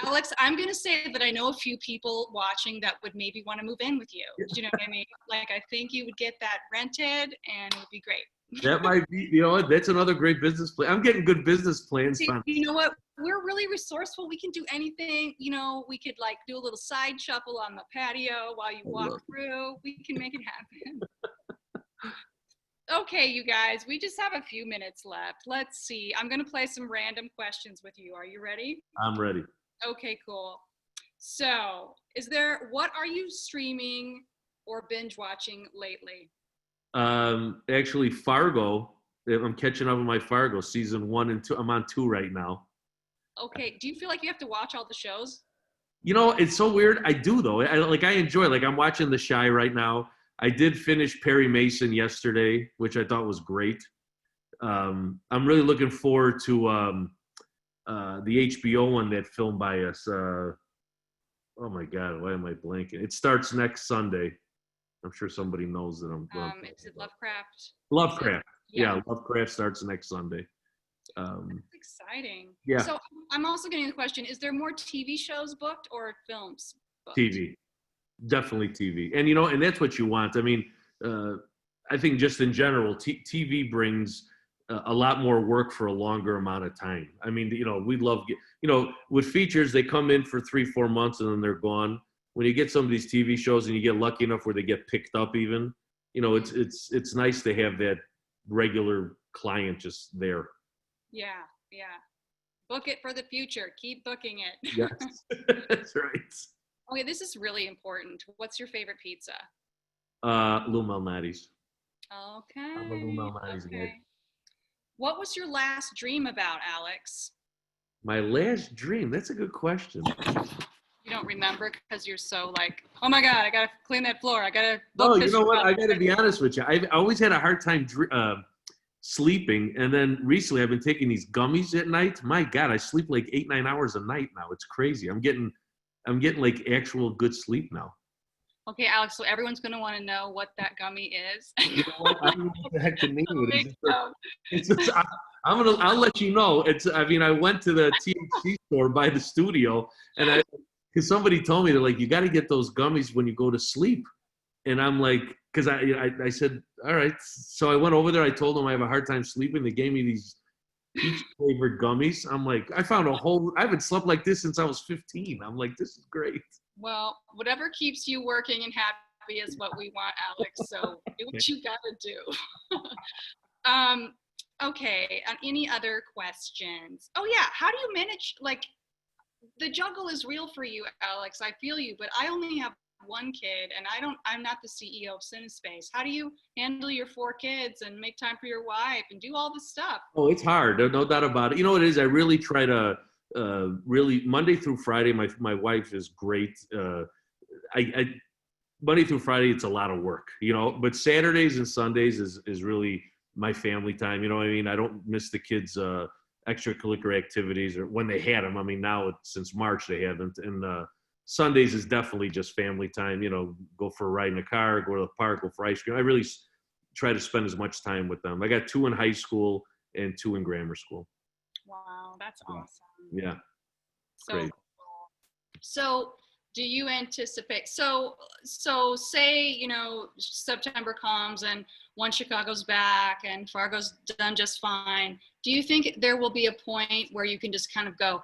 Alex, I'm going to say that I know a few people watching that would maybe want to move in with you. Do you know what I mean? Like, I think you would get that rented and it would be great. That might be, that's another great business plan. I'm getting good business plans. See, you know what? We're really resourceful. We can do anything. We could like do a little side shuffle on the patio while you walk through. We can make it happen. Okay, you guys, we just have a few minutes left. Let's see. I'm going to play some random questions with you. Are you ready? I'm ready. Okay, cool. So, what are you streaming or binge watching lately? Actually, Fargo. I'm catching up on my Fargo season 1 and 2. I'm on 2 right now. Okay. Do you feel like you have to watch all the shows? It's so weird. I do though. I enjoy. Like I'm watching The Chi right now. I did finish Perry Mason yesterday, which I thought was great. I'm really looking forward to the HBO one that filmed by us. Oh my God, why am I blanking? It starts next Sunday. I'm sure somebody knows that I'm going. Is it Lovecraft? Lovecraft. Yeah. Yeah, Lovecraft starts next Sunday. That's exciting. Yeah. So I'm also getting the question, is there more TV shows booked or films booked? TV. Definitely TV. And, you know, and that's what you want. I mean, I think just in general, TV brings a lot more work for a longer amount of time. I mean, you know, we love, you know, with features, they come in for 3-4 months and then they're gone. When you get some of these TV shows and you get lucky enough where they get picked up even, you know, it's nice to have that regular client just there. Yeah. Book it for the future. Keep booking it. Yes, that's right. Okay, this is really important. What's your favorite pizza? Lou Malnati's. Okay. I'm a Lou Malnati's guy. What was your last dream about, Alex? My last dream? That's a good question. You don't remember because you're so like, oh my God, I got to clean that floor. I got to Oh, you know what? I got to be honest with you. I've always had a hard time sleeping. And then recently I've been taking these gummies at night. My God, I sleep like 8-9 hours a night now. It's crazy. I'm getting like actual good sleep now. Okay, Alex, so everyone's going to want to know what that gummy is. You know what? I don't know what the heck the name of it is. I'll let you know. I went to the THC store by the studio and because somebody told me, they're like, you got to get those gummies when you go to sleep. And I'm like, because I said, all right. So I went over there. I told them I have a hard time sleeping. They gave me these peach flavored gummies. I'm like, I haven't slept like this since I was 15. I'm like, this is great. Well, whatever keeps you working and happy is what we want, Alex. So do what you got to do. Okay. Any other questions? Oh yeah. How do you manage, like, the juggle is real for you, Alex. I feel you, but I only have one kid and I'm not the CEO of Cinespace. How do you handle your 4 kids and make time for your wife and do all this stuff? Oh, it's hard. No doubt about it. You know what it is? I really try to really Monday through Friday, my wife is great. Monday through Friday, it's a lot of work, you know, but Saturdays and Sundays is really my family time. You know what I mean? I don't miss the kids' extracurricular activities or when they had them. I mean, now since March they haven't. And Sundays is definitely just family time, you know, go for a ride in a car, go to the park, go for ice cream. I really try to spend as much time with them. I got 2 in high school and 2 in grammar school. Wow, that's awesome. Yeah. So Great. cool. So do you anticipate, so say, you know, September comes and One Chicago's back and Fargo's done just fine. Do you think there will be a point where you can just kind of go,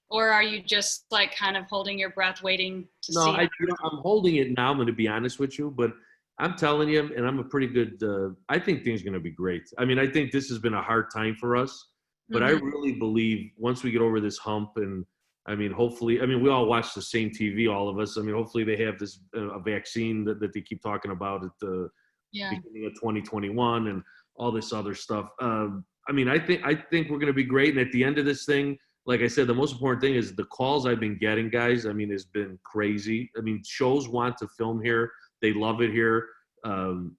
or are you just like kind of holding your breath waiting to see? No, I'm holding it now, I'm going to be honest with you, but I'm telling you, and I'm a pretty good, I think things are going to be great. I mean, I think this has been a hard time for us, but I really believe once we get over this hump and I mean, hopefully, I mean, we all watch the same TV, all of us. I mean, hopefully they have this a vaccine that they keep talking about at the beginning of 2021 and all this other stuff. I mean, I think we're going to be great. And at the end of this thing, like I said, the most important thing is the calls I've been getting, guys. I mean, has been crazy. I mean, shows want to film here. They love it here.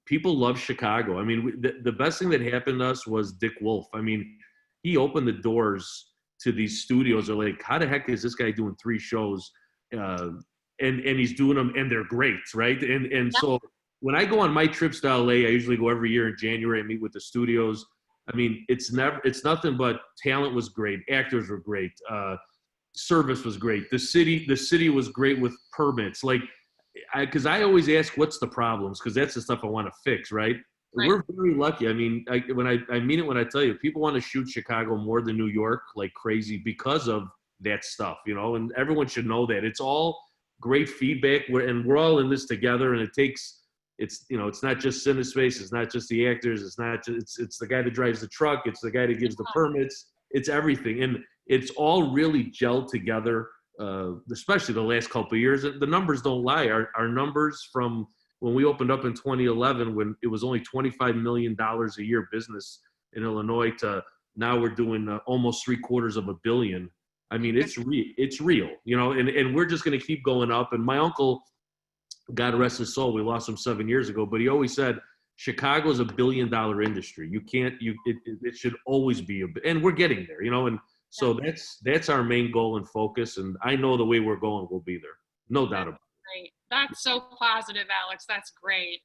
People love Chicago. I mean, the best thing that happened to us was Dick Wolf. I mean, he opened the doors to these studios. Are like, how the heck is this guy doing 3 shows? And he's doing them and they're great, right? And so when I go on my trips to LA, I usually go every year in January and meet with the studios. I mean, it's nothing but talent was great. Actors were great. Service was great. The city was great with permits. Like, because I always ask, what's the problems? Because that's the stuff I want to fix, right? We're very lucky. I mean, I mean it when I tell you, people want to shoot Chicago more than New York like crazy because of that stuff, you know, and everyone should know that. It's all great feedback, and we're all in this together, and it's you know, it's not just Cinespace, it's not just the actors, it's not just, it's the guy that drives the truck, it's the guy that gives the permits, it's everything, and it's all really gelled together, especially the last couple of years. The numbers don't lie. Our numbers from when we opened up in 2011, when it was only $25 million a year business in Illinois, to now we're doing almost $750 million. I mean, it's real, you know, and we're just going to keep going up. And my uncle, God rest his soul, we lost him 7 years ago, but he always said, Chicago is $1 billion industry. It should always be and we're getting there, and so that's our main goal and focus. And I know the way we're going, we'll be there. No doubt about it. Great. That's so positive, Alex. That's great.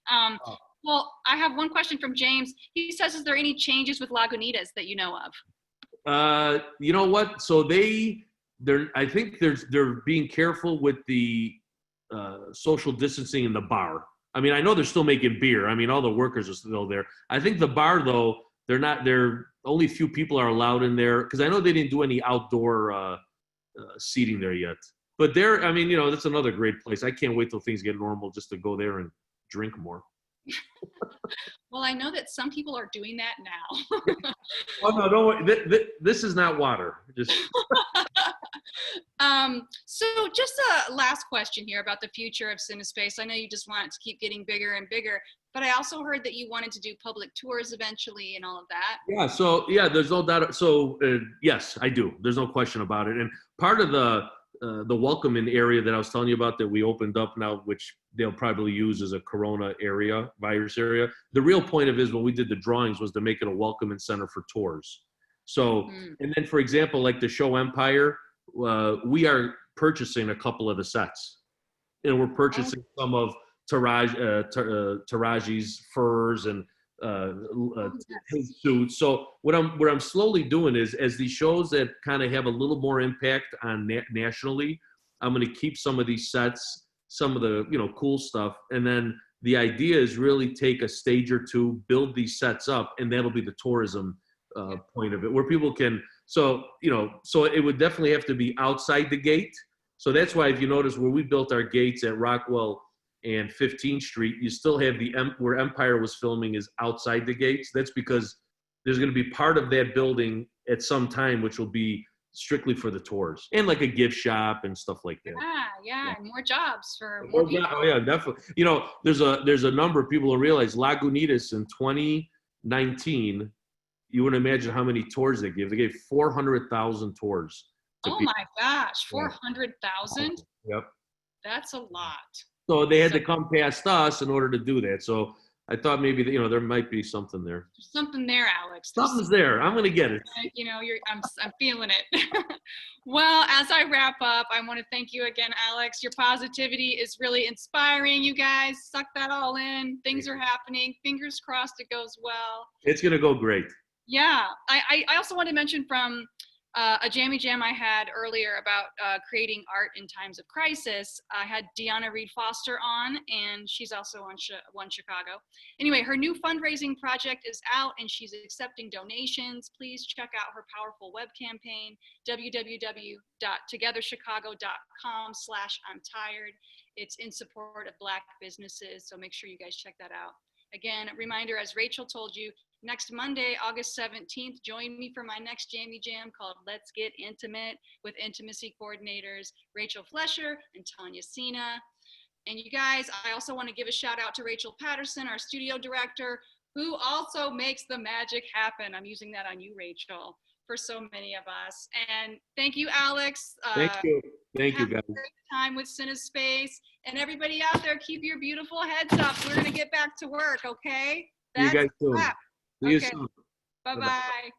Well, I have one question from James. He says, is there any changes with Lagunitas that you know of? You know what? So I think they're being careful with the social distancing in the bar. I mean, I know they're still making beer. I mean, all the workers are still there. I think the bar, though, only few people are allowed in there, because I know they didn't do any outdoor seating there yet. But I mean, that's another great place. I can't wait till things get normal just to go there and drink more. Well, I know that some people are doing that now. Oh, no, don't worry. This is not water. Just. So just a last question here about the future of Cinespace. I know you just want it to keep getting bigger and bigger, but I also heard that you wanted to do public tours eventually and all of that. Yeah. So there's no doubt. So yes, I do. There's no question about it. And part of the welcoming area that I was telling you about that we opened up now, which they'll probably use as a corona virus area. The real point of it is when we did the drawings was to make it a welcoming center for tours. So, and then for example, like the show Empire, we are purchasing a couple of the sets, and we're purchasing some of Taraji's furs and his suits. So what I'm slowly doing is, as these shows that kind of have a little more impact on nationally, I'm going to keep some of these sets, some of the cool stuff, and then the idea is really take a stage or two, build these sets up, and that'll be the tourism point of it, where people can. So it would definitely have to be outside the gate. So that's why if you notice where we built our gates at Rockwell and 15th Street, you still have where Empire was filming is outside the gates. That's because there's going to be part of that building at some time, which will be strictly for the tours and like a gift shop and stuff like that. Yeah. And more jobs for more people. Oh yeah, definitely. There's a number of people who realize Lagunitas in 2019, you wouldn't imagine how many tours they gave. They gave 400,000 tours. Oh my gosh, 400,000? Yep. That's a lot. So they had to come past us in order to do that. So I thought maybe there might be something there. There's something there, Alex. Something's there. I'm gonna get it. I'm feeling it. Well, as I wrap up, I want to thank you again, Alex. Your positivity is really inspiring. You guys suck that all in. Things are happening. Fingers crossed it goes well. It's gonna go great. Yeah. I also want to mention from a Jammy Jam I had earlier about creating art in times of crisis. I had Deanna Reed Foster on, and she's also on One Chicago. Anyway, her new fundraising project is out, and she's accepting donations. Please check out her powerful web campaign, www.togetherchicago.com/I'm-tired. It's in support of Black businesses, so make sure you guys check that out. Again, a reminder, as Rachel told you, next Monday, August 17th, join me for my next Jammy Jam called Let's Get Intimate with intimacy coordinators Rachel Flesher and Tanya Sina. And you guys, I also want to give a shout out to Rachel Patterson, our studio director, who also makes the magic happen. I'm using that on you, Rachel, for so many of us. And thank you, Alex. Thank you. Thank you, guys. Have a great time with Cinespace. And everybody out there, keep your beautiful heads up. We're going to get back to work, okay? See you guys soon. See you soon. Bye-bye.